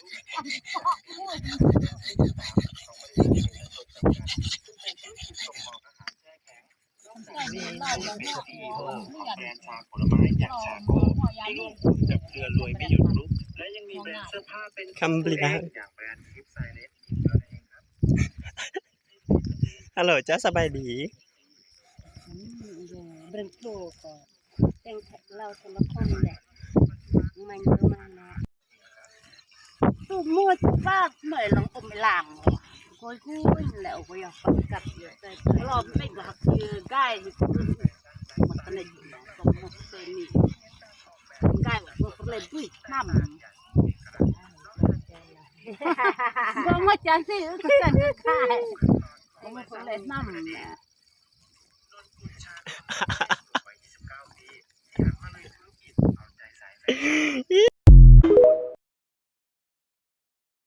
แบรนด์ชาผลไม้อย่างชาโก้ที่ร่วมหุ้นกับเครือรวยไม่หยุดกรุ๊ปและยังมีแบรนด์เสื้อผ้าเป็นคำบริการอย่างแบรนด์ทิปไซเลสอีกด้วยเองครับฮัลโหลจ้าสบายดีเบรนโตก็แต่งเราสารพัดเนี่ยมันเยอะมากนะตัวมัวป้าเหนื่อยลงอมไม่หลังคุยคุยแล้วก็อยากปฏิกัดเยอะแต่รอบไม่ก็คือใกล้มันก็เลยต้องมุดเซนี่ใกล้มันก็เลยดุยน้ำก็มาจันสิก็จันก็ใกล้มันก็เลยน้ำเนี่ย